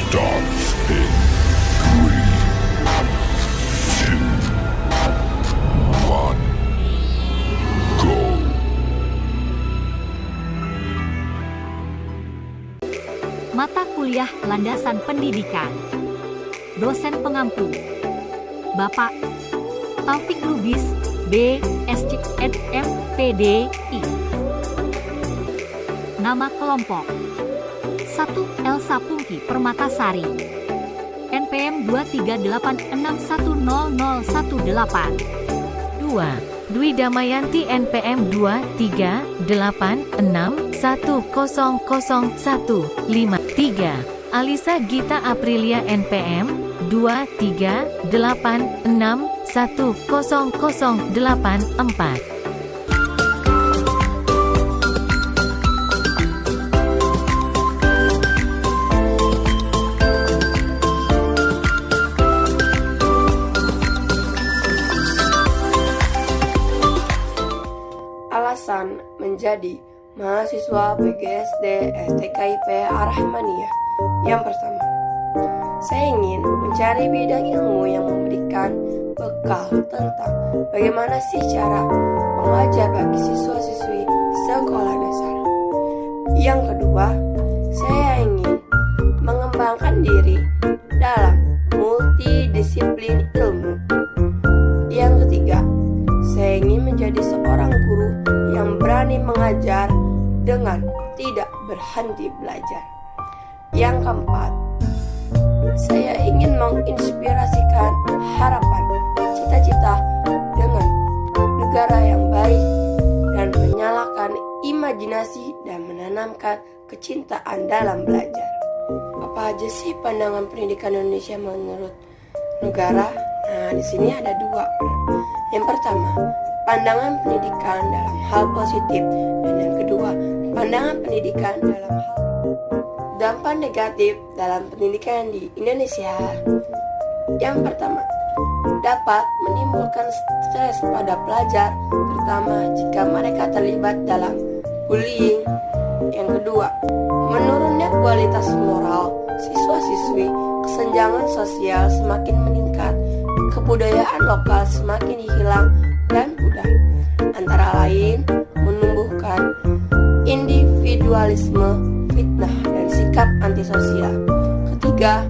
starts in 3, 2, 1, go. Mata kuliah landasan pendidikan. Dosen pengampu Bapak Taufik Lubis, BSc M PDI. Nama kelompok 1. Elsa Pungki Permatasari, NPM 238610018. 2. Dwi Damayanti NPM 238610015. 3. Alisa Gita Aprilia NPM 238610084. Alasan menjadi mahasiswa PGSD STKIP Ar-Rahmaniyah. Yang pertama, saya ingin mencari bidang ilmu yang memberikan bekal tentang bagaimana sih cara mengajar bagi siswa-siswi sekolah dasar. Yang kedua, saya ingin mengembangkan diri dalam multidisiplin ilmu. Yang ketiga, saya ingin menjadi seorang guru yang berani mengajar dengan tidak berhenti belajar. Yang keempat, saya ingin menginspirasikan harapan, cita-cita dengan negara yang baik dan menyalakan imajinasi dan menanamkan kecintaan dalam belajar. Apa aja sih pandangan pendidikan Indonesia menurut negara? Nah, di sini ada dua. Yang pertama, pandangan pendidikan dalam hal positif, dan yang kedua, pandangan pendidikan dalam hal dampak negatif dalam pendidikan di Indonesia. Yang pertama, dapat menimbulkan stres pada pelajar, terutama jika mereka terlibat dalam bullying. Yang kedua, menurunnya kualitas moral siswa-siswi, kesenjangan sosial semakin meningkat, kebudayaan lokal semakin hilang dan pudar. Antara lain, menumbuhkan individualisme, fitnah, dan sikap antisosial. Ketiga,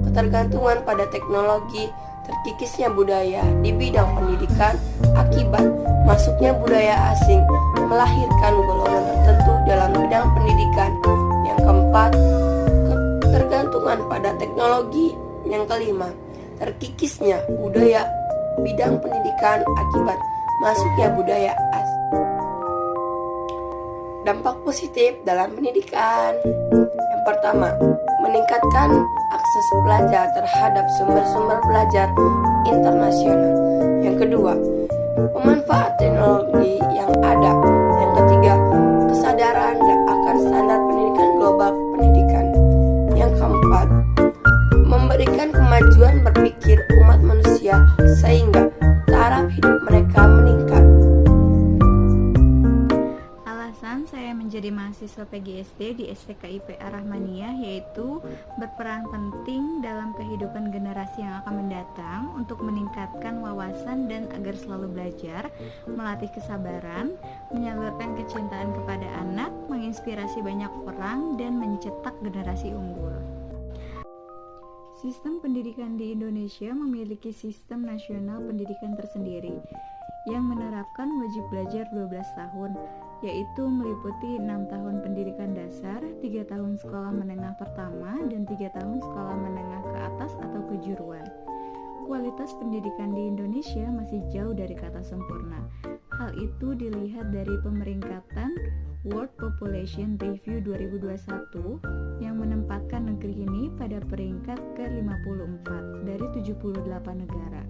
ketergantungan pada teknologi, terkikisnya budaya di bidang pendidikan akibat masuknya budaya asing melahirkan golongan tertentu dalam bidang pendidikan. Yang keempat, ketergantungan pada teknologi. Yang kelima, terkikisnya budaya bidang pendidikan akibat masuknya budaya asing. Dampak positif dalam pendidikan. Yang pertama, meningkatkan akses pelajar terhadap sumber-sumber belajar internasional. Yang kedua, pemanfaat teknologi yang ada. Yang ketiga, kesadaran akan standar pendidikan global pendidikan. Yang keempat, memberikan kemajuan berpikir umat manusia sehingga taraf hidup mereka meningkat. Alasan saya menjadi mahasiswa PGSD di STKIP Ar-Rahmaniyah yaitu berperan penting dalam kehidupan generasi yang akan mendatang untuk meningkatkan wawasan dan agar selalu belajar, melatih kesabaran, menyalurkan kecintaan kepada anak, menginspirasi banyak orang, dan mencetak generasi unggul. Sistem pendidikan di Indonesia memiliki sistem nasional pendidikan tersendiri yang menerapkan wajib belajar 12 tahun, yaitu meliputi 6 tahun pendidikan dasar, 3 tahun sekolah menengah pertama, dan 3 tahun sekolah menengah ke atas atau kejuruan. Kualitas pendidikan di Indonesia masih jauh dari kata sempurna. Hal itu dilihat dari pemeringkatan World Population Review 2021 yang menempatkan negeri ini pada peringkat ke-54 dari 78 negara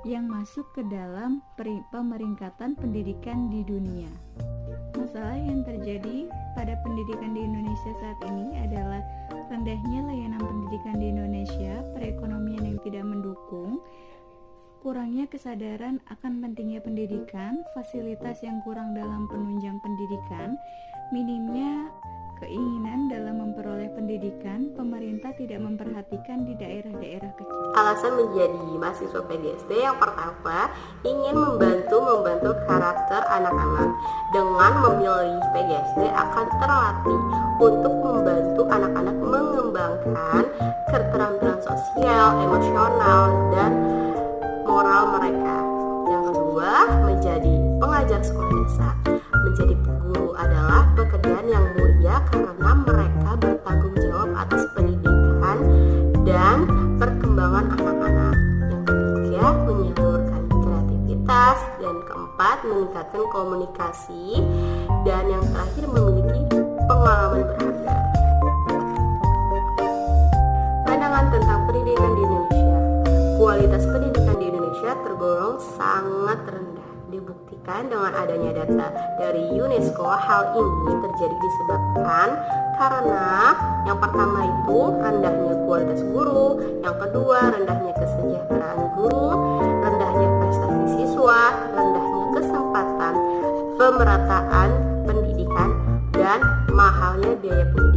yang masuk ke dalam pemeringkatan pendidikan di dunia. Masalah yang terjadi pada pendidikan di Indonesia saat ini adalah rendahnya layanan pendidikan di Indonesia, perekonomian yang tidak mendukung, kurangnya kesadaran akan pentingnya pendidikan, fasilitas yang kurang dalam penunjang pendidikan, minimnya keinginan dalam memperoleh pendidikan, pemerintah tidak memperhatikan di daerah-daerah kecil. Alasan menjadi mahasiswa PGSD yang pertama, ingin membantu karakter anak-anak. Dengan memilih PGSD akan terlatih untuk membantu anak-anak mengembangkan keterampilan sosial, emosional, dan moral mereka. Yang kedua, menjadi pengajar sekolah dasar. Menjadi guru adalah pekerjaan yang mulia karena mereka bertanggung jawab atas pendidikan dan perkembangan anak-anak. Yang ketiga, menyalurkan kreativitas. Dan keempat, meningkatkan komunikasi. Dan yang terakhir, memiliki pengalaman berharga. Pandangan tentang pendidikan di Indonesia. Kualitas pendidikan di Indonesia tergolong sangat rendah. Dibuktikan dengan adanya data dari UNESCO. Hal ini terjadi disebabkan karena yang pertama itu rendahnya kualitas guru, yang kedua rendahnya kesejahteraan guru, rendahnya prestasi siswa, rendahnya kesempatan pemerataan pendidikan, dan mahalnya biaya pendidikan.